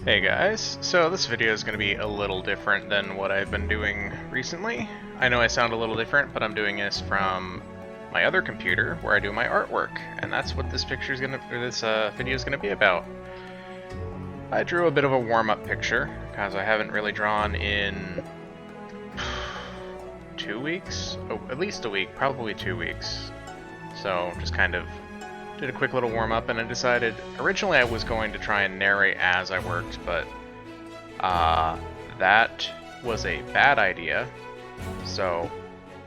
Hey guys, so this video is going to be a little different than what I've been doing recently. I know I sound a little different, but I'm doing this from my other computer where I do my artwork, and that's what this video is gonna be about. I drew a bit of a warm-up picture because I haven't really drawn in 2 weeks, oh, at least a week, probably 2 weeks. So just kind of did a quick little warm-up, and I decided, originally I was going to try and narrate as I worked, but that was a bad idea. So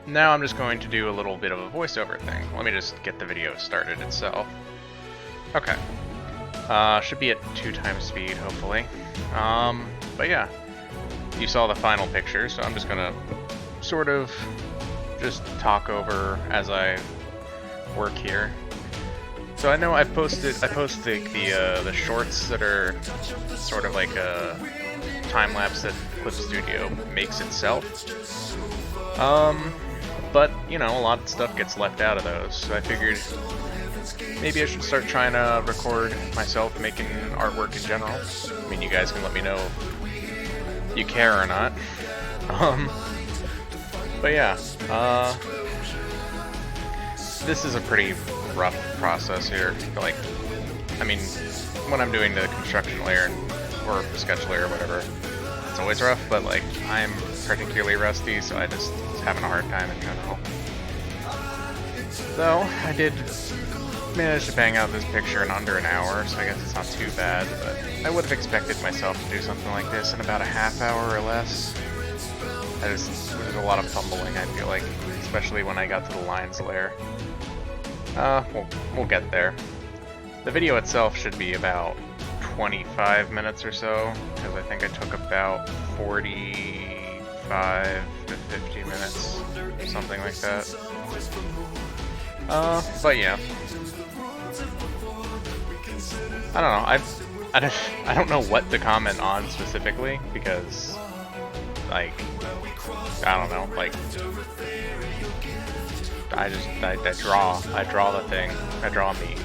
now I'm just going to do a little bit of a voiceover thing. Let me just get the video started itself. Okay. Should be at 2x speed, hopefully. But yeah, you saw the final picture, so I'm just gonna sort of just talk over as I work here. So I know I post the shorts that are sort of like a time lapse that Clip Studio makes itself. But you know, a lot of stuff gets left out of those, so I figured maybe I should start trying to record myself making artwork in general. I mean, you guys can let me know if you care or not. But yeah, this is a pretty rough process here. Like, I mean, when I'm doing the construction layer or sketch layer or whatever, it's always rough, but like, I'm particularly rusty, so I just having a hard time in general. Though, I did manage to bang out this picture in under an hour, so I guess it's not too bad, but I would have expected myself to do something like this in about a half hour or less. There's a lot of fumbling, I feel like, especially when I got to the lines layer. We'll get there. The video itself should be about 25 minutes or so, because I think I took about 45 to 50 minutes, something like that. But yeah. I don't know, I don't know what to comment on specifically, because, like, I don't know, like, I draw the thing, I draw me.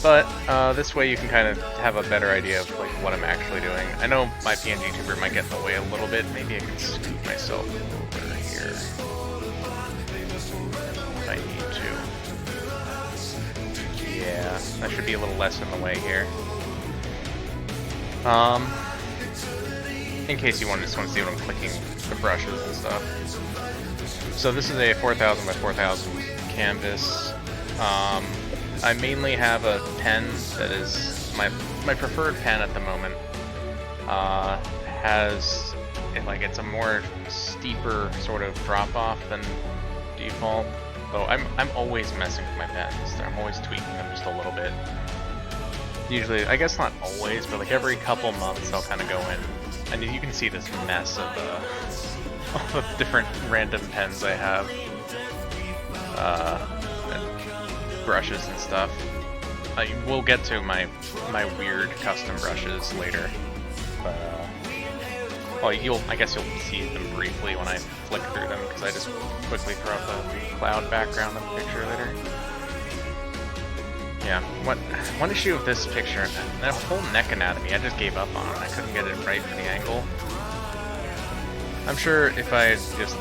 But this way you can kind of have a better idea of like what I'm actually doing. I know my PNG tuber might get in the way a little bit. Maybe I can scoot myself over here if I need to. Yeah, that should be a little less in the way here. In case you just want to see what I'm clicking the brushes and stuff. So this is a 4000 by 4000 canvas. I mainly have a pen that is my preferred pen at the moment. It's a more steeper sort of drop off than default. Though I'm always messing with my pens. I'm always tweaking them just a little bit. Usually, I guess not always, but like every couple months I'll kind of go in, and you can see this mess of all the different random pens I have. And brushes and stuff. We'll get to my weird custom brushes later, but well, I guess you'll see them briefly when I flick through them, because I just quickly throw up the cloud background in the picture later. Yeah, one issue of this picture, that whole neck anatomy, I just gave up on. I couldn't get it right for the angle. I'm sure if I just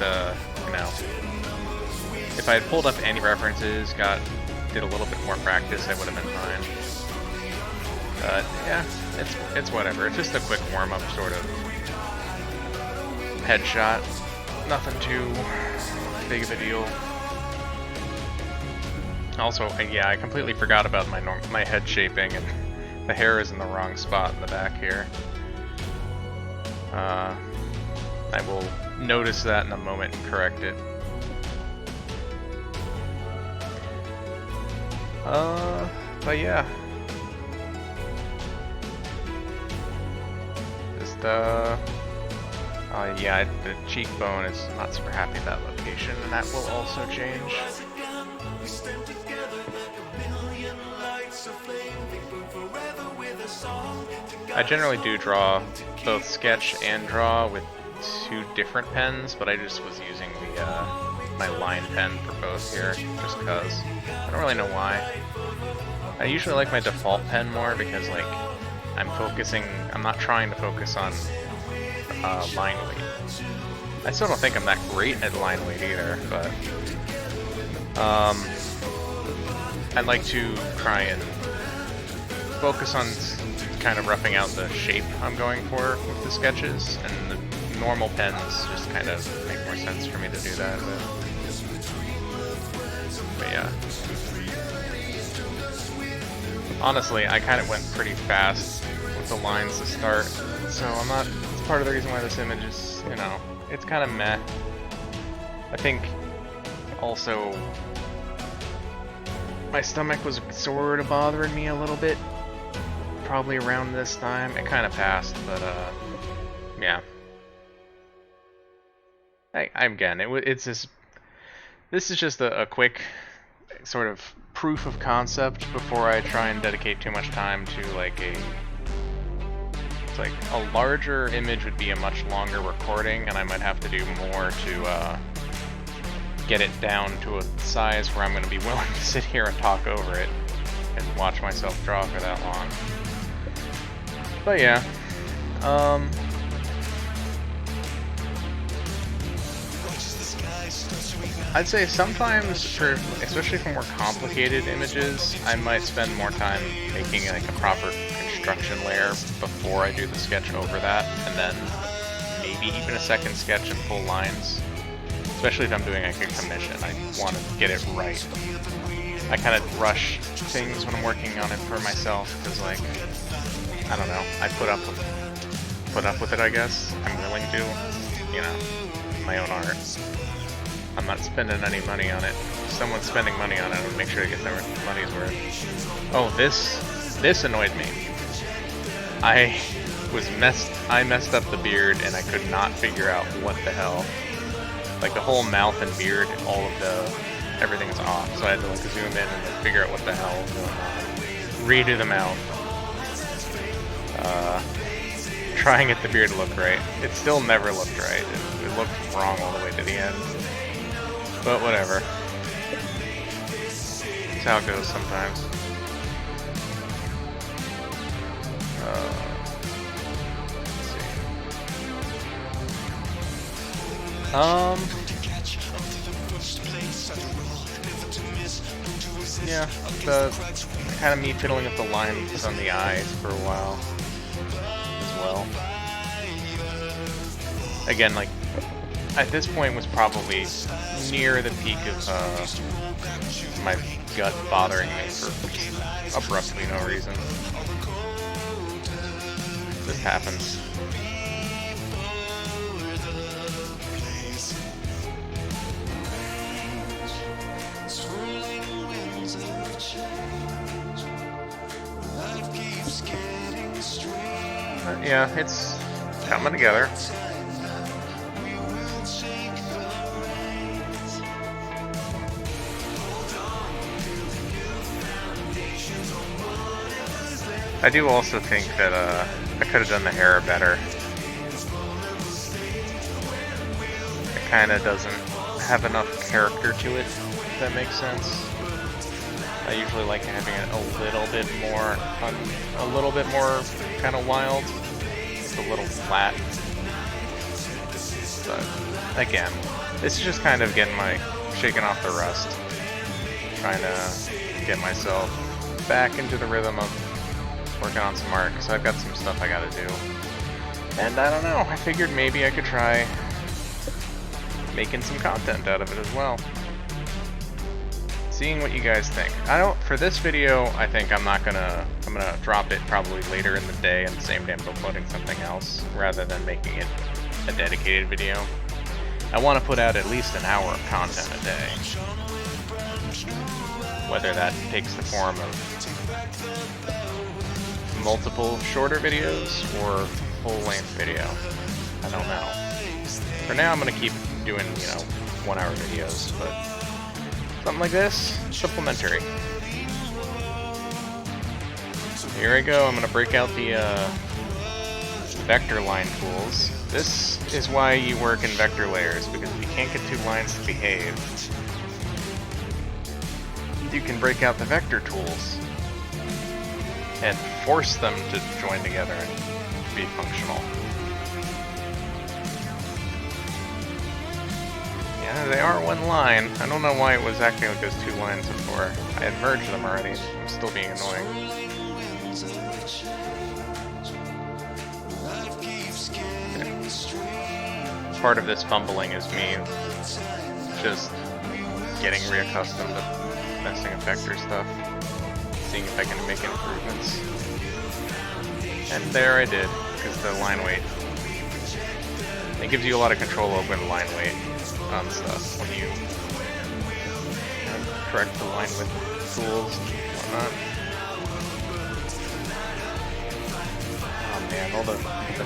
if I had pulled up any references, did a little bit more practice, I would have been fine. But yeah, it's whatever. It's just a quick warm-up sort of headshot. Nothing too big of a deal. Also, yeah, I completely forgot about my head shaping, and the hair is in the wrong spot in the back here. I will notice that in a moment and correct it. But yeah. Just, yeah, the cheekbone is not super happy at that location, and that will also change. I generally do draw both sketch and draw with 2 different pens, but I just was using my line pen for both here, just because. I don't really know why. I usually like my default pen more because, like, I'm not trying to focus on line weight. I still don't think I'm that great at line weight either, but I'd like to try and focus on kind of roughing out the shape I'm going for with the sketches, and the normal pens just kind of make more sense for me to do that with. But yeah. Honestly, I kind of went pretty fast with the lines to start, so it's part of the reason why this image is, you know, it's kind of meh. I think also my stomach was sort of bothering me a little bit, probably around this time. It kind of passed, but yeah. This is just a quick sort of proof of concept before I try and dedicate too much time to like a larger image would be a much longer recording, and I might have to do more to get it down to a size where I'm going to be willing to sit here and talk over it and watch myself draw for that long. But yeah, I'd say sometimes, especially for more complicated images, I might spend more time making like a proper construction layer before I do the sketch over that, and then maybe even a second sketch and full lines. Especially if I'm doing like a commission, I want to get it right. I kind of rush things when I'm working on it for myself, because like, I don't know, I put up with it, I guess. I'm willing to, you know, my own art. I'm not spending any money on it. If someone's spending money on it, I'll make sure to get their money's worth. Oh, this annoyed me. I messed up the beard, and I could not figure out what the hell. Like the whole mouth and beard, everything's off. So I had to like zoom in and like, figure out what the hell was going on. Redo the mouth. Try and get the beard to look right. It still never looked right. It looked wrong all the way to the end. But whatever. That's how it goes sometimes. Yeah, the kind of me fiddling with the lines on the eyes for a while as well. Again, like, at this point was probably near the peak of my gut bothering me for abruptly no reason. This happens. Yeah, it's coming together. I do also think that I could have done the hair better. It kind of doesn't have enough character to it, if that makes sense. I usually like having it a little bit more kind of wild. It's a little flat. But again, this is just kind of shaking off the rust. Trying to get myself back into the rhythm of working on some art, because I've got some stuff I gotta do. And I don't know, I figured maybe I could try making some content out of it as well. Seeing what you guys think. For this video, I think I'm gonna drop it probably later in the day, and the same day I'm uploading something else, rather than making it a dedicated video. I want to put out at least an hour of content a day. Whether that takes the form of multiple shorter videos or full-length video. I don't know. For now, I'm gonna keep doing, 1-hour videos, but something like this, supplementary. Here I go, I'm gonna break out the vector line tools. This is why you work in vector layers, because if you can't get two lines to behave, you can break out the vector tools. and force them to join together and be functional. Yeah, they are one line. I don't know why it was acting like those two lines before. I had merged them already. I'm still being annoying. Part of this fumbling is me just getting reaccustomed to messing effector stuff, seeing if I can make improvements. And there I did, because the line weight, it gives you a lot of control over the line weight on stuff when you correct the line width tools and whatnot. Oh man, all the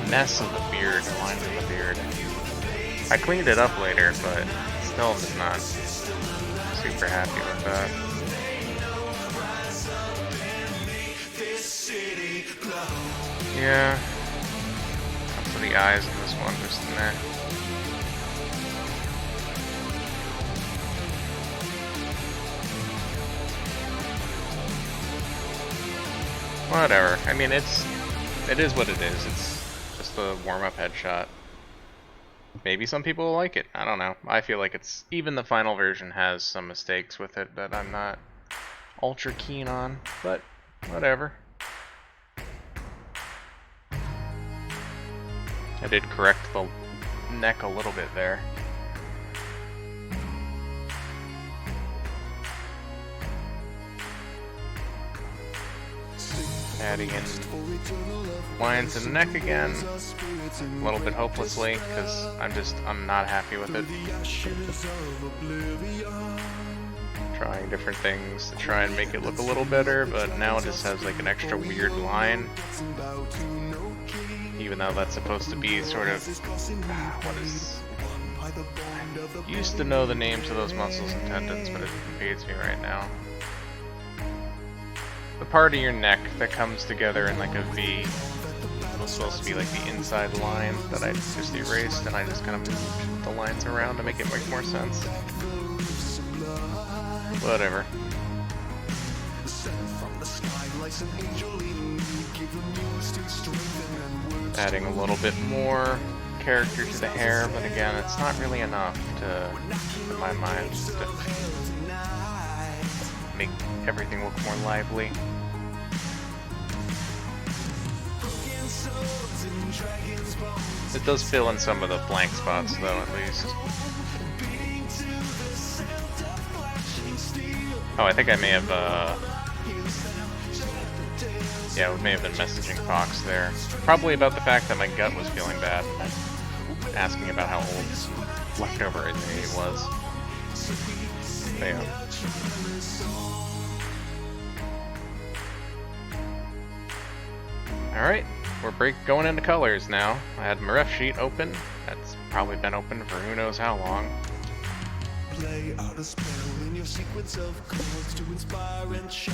mess of the beard, the lines of the beard. I cleaned it up later, but still just not super happy with that. Yeah. For the eyes in this one, just in there. Whatever. I mean, it is what it is. It's just a warm-up headshot. Maybe some people will like it. I don't know. I feel like even the final version has some mistakes with it that I'm not ultra keen on, but whatever. I did correct the neck a little bit there. Adding in lines in the neck again, a little bit hopelessly, because I'm not happy with it. Trying different things to try and make it look a little better, but now it just has like an extra weird line. Even though that's supposed to be sort of, I used to know the names of those muscles and tendons, but it evades me right now. The part of your neck that comes together in like a V was supposed to be like the inside line that I just erased, and I just kind of moved the lines around to make it make more sense. Whatever. Adding a little bit more character to the hair, but again, it's not really enough to, in my mind, to make everything look more lively. It does fill in some of the blank spots, though, at least. Oh, I think I may have, yeah, we may have been messaging Fox there. Probably about the fact that my gut was feeling bad. Asking about how old leftover it was. But yeah. Alright, we're going into colors now. I had my ref sheet open. That's probably been open for who knows how long.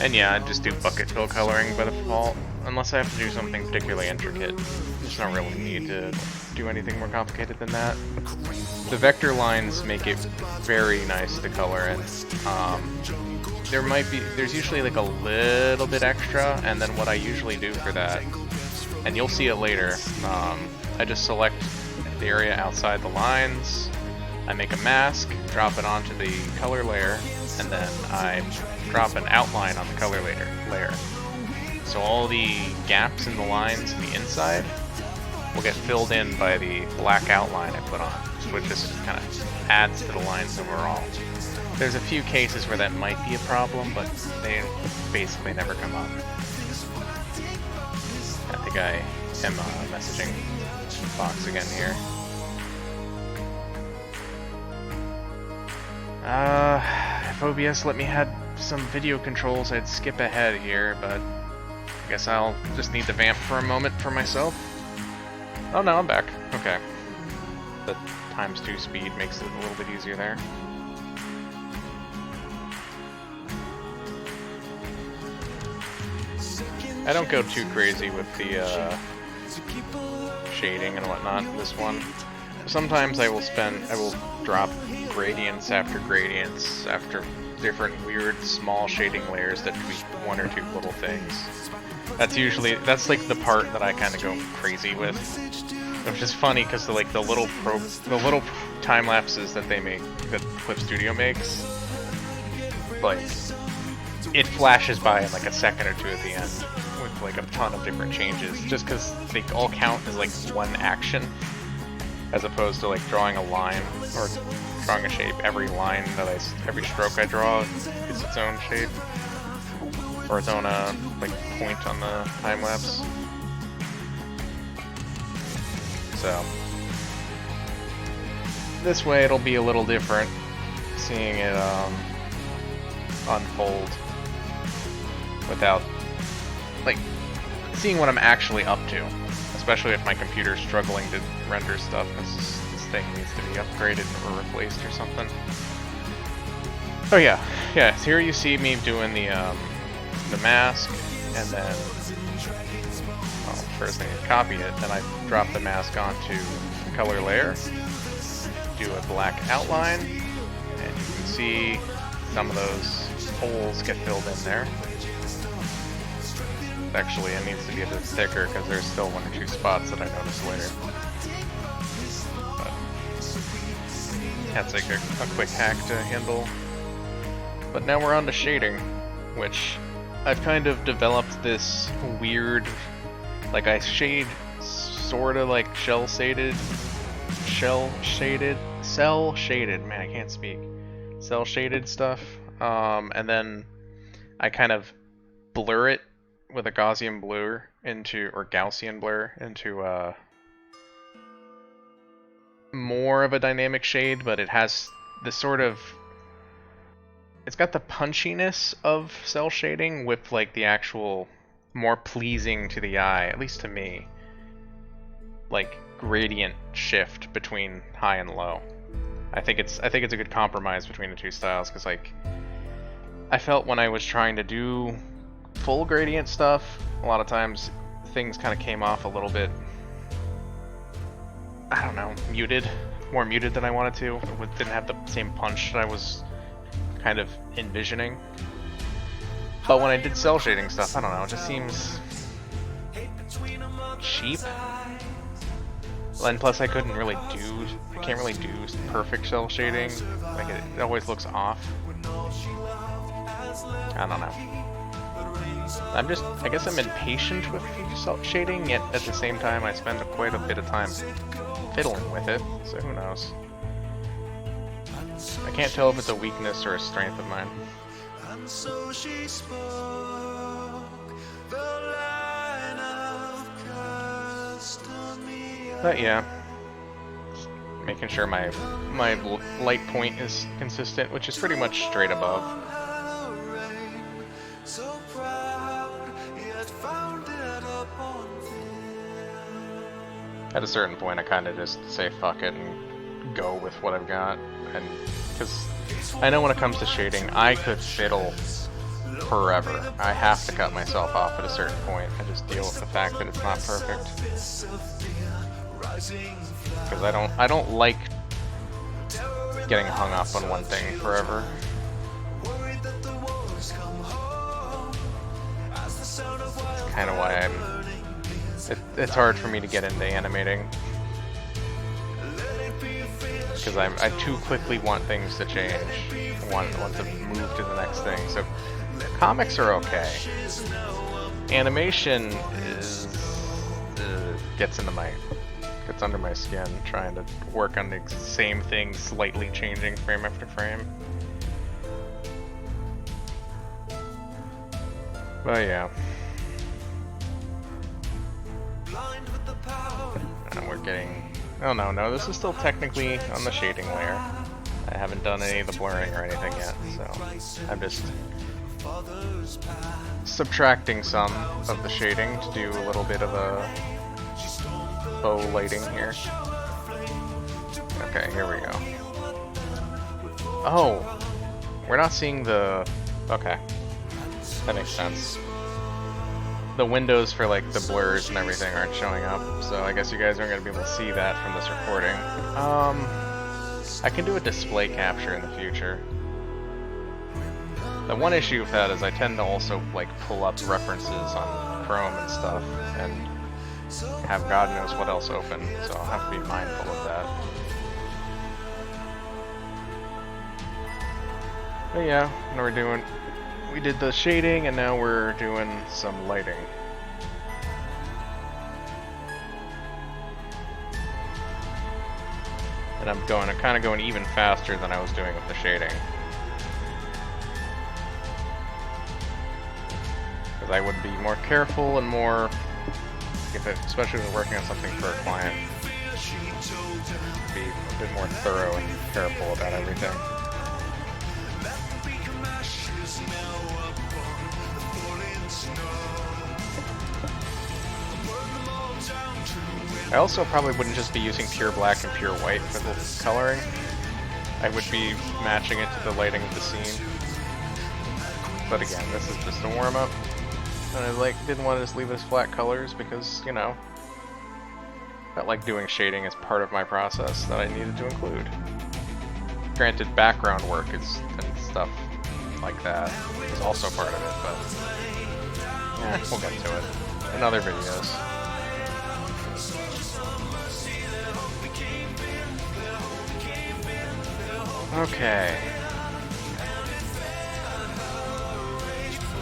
And yeah, I just do bucket fill coloring by default, unless I have to do something particularly intricate. There's not really need to do anything more complicated than that. The vector lines make it very nice to color in. There's usually like a little bit extra, and then what I usually do for that, and you'll see it later, I just select the area outside the lines, I make a mask, drop it onto the color layer, and then I drop an outline on the color layer. So all the gaps in the lines in the inside will get filled in by the black outline I put on, which just kind of adds to the lines overall. There's a few cases where that might be a problem, but they basically never come up. I think I am messaging Fox again here. If OBS let me had some video controls, I'd skip ahead here, but I guess I'll just need to vamp for a moment for myself. Oh no, I'm back. Okay. The ×2 speed makes it a little bit easier there. I don't go too crazy with the shading and whatnot in this one. Sometimes I will drop gradients after different weird small shading layers that tweak one or two little things. That's like the part that I kind of go crazy with, which is funny because the little time lapses that they make, that Clip Studio makes, like it flashes by in like a second or two at the end with like a ton of different changes, just because they all count as like one action, as opposed to like drawing a line or drawing a shape. Every stroke I draw is its own shape, or its own like point on the time lapse. So this way it'll be a little different, seeing it unfold without like seeing what I'm actually up to, especially if my computer's struggling to render stuff because this thing needs to be upgraded or replaced or something. Oh yeah, so here you see me doing the mask, and then first I need to copy it, then I drop the mask onto the color layer, do a black outline, and you can see some of those holes get filled in there. Actually, it needs to be a bit thicker because there's still one or two spots that I noticed later. But that's like a quick hack to handle. But now we're on to shading, which I've kind of developed this weird, like I shade sort of like cell shaded, man, I can't speak, cell shaded stuff, and then I kind of blur it with a Gaussian blur into more of a dynamic shade, but it has this sort of, it's got the punchiness of cell shading with like the actual more pleasing to the eye, at least to me, like gradient shift between high and low. I think it's a good compromise between the two styles, because like I felt when I was trying to do full gradient stuff, a lot of times things kind of came off a little bit, I don't know, more muted than I wanted to. It didn't have the same punch that I was kind of envisioning. But when I did cell shading stuff, I don't know, it just seems cheap. And plus I can't really do perfect cell shading. Like it always looks off. I don't know. I guess I'm impatient with cell shading, yet at the same time I spend quite a bit of time fiddling with it, so who knows. I can't tell if it's a weakness or a strength of mine. And so she spoke the line of custom. But yeah, making sure my light point is consistent, which is pretty much straight above. At a certain point I kind of just say fuck it and go with what I've got, and because I know when it comes to shading I could fiddle forever. I have to cut myself off at a certain point and just deal with the fact that it's not perfect, because I don't like getting hung up on one thing forever. That's kind of why it's hard for me to get into animating, because I too quickly want things to change. I want to move to the next thing. So comics are okay. Animation gets under my skin, trying to work on the same thing, slightly changing frame after frame. But yeah. We're getting... Oh no, this is still technically on the shading layer. I haven't done any of the blurring or anything yet, so I'm just subtracting some of the shading to do a little bit of a bow lighting here. Okay, here we go. Oh! We're not seeing the... Okay. That makes sense. The windows for like the blurs and everything aren't showing up, so I guess you guys aren't going to be able to see that from this recording. I can do a display capture in the future. The one issue with that is I tend to also like pull up references on Chrome and stuff, and have God knows what else open, so I'll have to be mindful of that. But yeah, now we did the shading, and now we're doing some lighting. And I'm kind of going even faster than I was doing with the shading. Because I would be more careful and more, especially if we're working on something for a client, be a bit more thorough and careful about everything. I also probably wouldn't just be using pure black and pure white for the coloring. I would be matching it to the lighting of the scene. But again, this is just a warm-up. And I didn't want to just leave it as flat colors because, you know, I felt like doing shading as part of my process that I needed to include. Granted, background work and stuff like that is also part of it, but yeah, we'll get to it in other videos. Okay.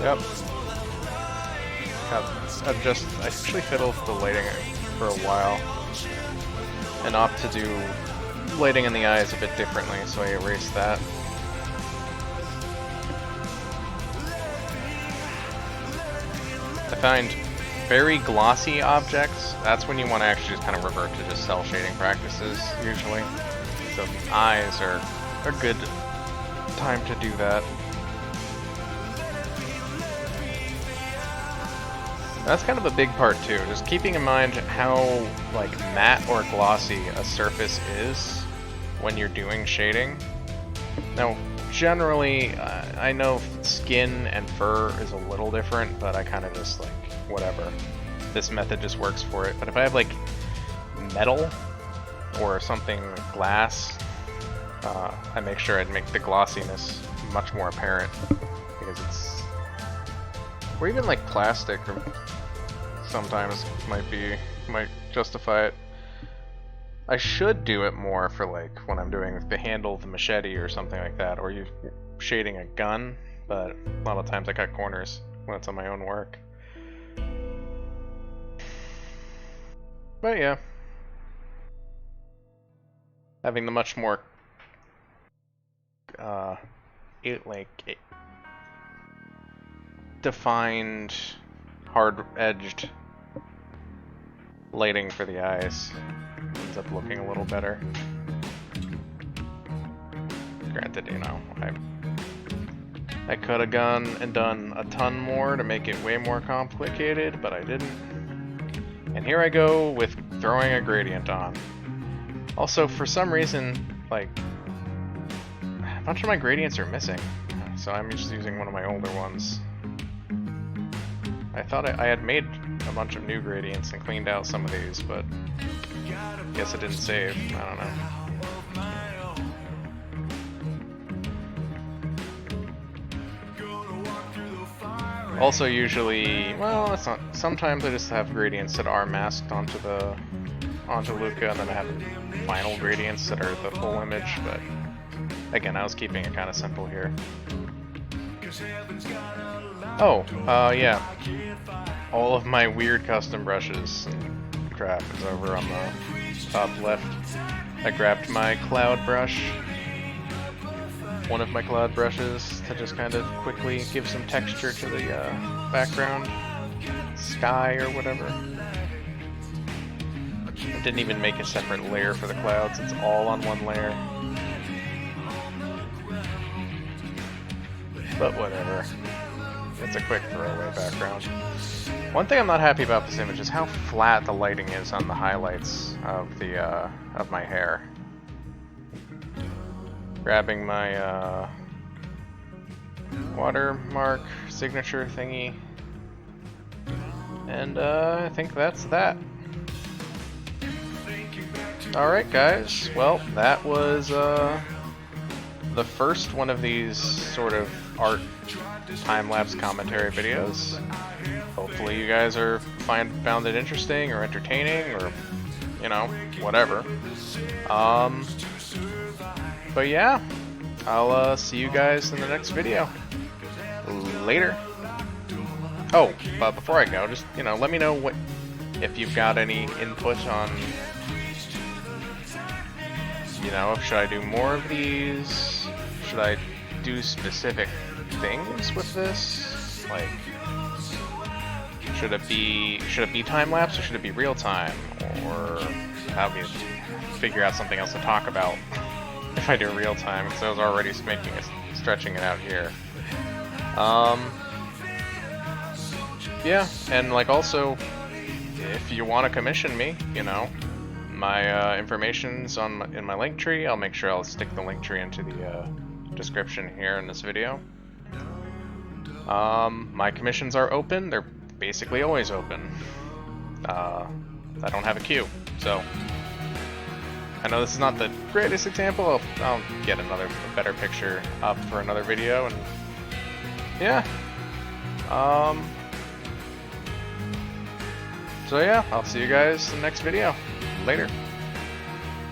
Yep. I actually fiddle with the lighting for a while, and opt to do lighting in the eyes a bit differently, so I erase that. I find very glossy objects, that's when you want to actually just kind of revert to just cell shading practices, usually. So the eyes are a good time to do that. That's kind of a big part too, just keeping in mind how like matte or glossy a surface is when you're doing shading. Now, generally, I know skin and fur is a little different, but I kind of just like, whatever. This method just works for it. But if I have like metal or something glass, I make sure I'd make the glossiness much more apparent, because it's, or even like plastic, or sometimes might justify it. I should do it more for like when I'm doing the handle of the machete or something like that, or you shading a gun, but a lot of times I cut corners when it's on my own work. But yeah, having the much more defined, hard-edged lighting for the eyes ends up looking a little better. Granted, you know, I could have gone and done a ton more to make it way more complicated, but I didn't. And here I go with throwing a gradient on. Also, for some reason, like, a bunch of my gradients are missing, so I'm just using one of my older ones. I thought I had made a bunch of new gradients and cleaned out some of these, but I guess it didn't save. I don't know. Also, usually, well, it's not. Sometimes I just have gradients that are masked onto Luca, and then I have final gradients that are the full image. But again, I was keeping it kind of simple here. Oh, yeah. All of my weird custom brushes and crap is over on the top left. I grabbed my cloud brush, one of my cloud brushes, to just kind of quickly give some texture to the background, sky or whatever. I didn't even make a separate layer for the clouds, it's all on one layer. But whatever. It's a quick throwaway background. One thing I'm not happy about this image is how flat the lighting is on the highlights of the of my hair. Grabbing my watermark signature thingy, and I think that's that. Alright guys, well that was the first one of these sort of art time-lapse commentary videos. Hope hopefully you guys found it interesting or entertaining or, you know, whatever. But yeah, I'll see you guys in the next video. Later. Oh, but before I go, just, you know, let me know if you've got any input on, you know, should I do more of these? Should I do specific things with this? Like, should it be time lapse or should it be real time? Or how do you figure out something else to talk about if I do real time? Because I was already stretching it out here. Yeah, and like also, if you want to commission me, you know, my information's in my link tree. I'll make sure I'll stick the link tree into the description here in this video. My commissions are open. They're basically always open. I don't have a queue, so I know this is not the greatest example. I'll get a better picture up for another video, and yeah. So yeah, I'll see you guys in the next video. Later.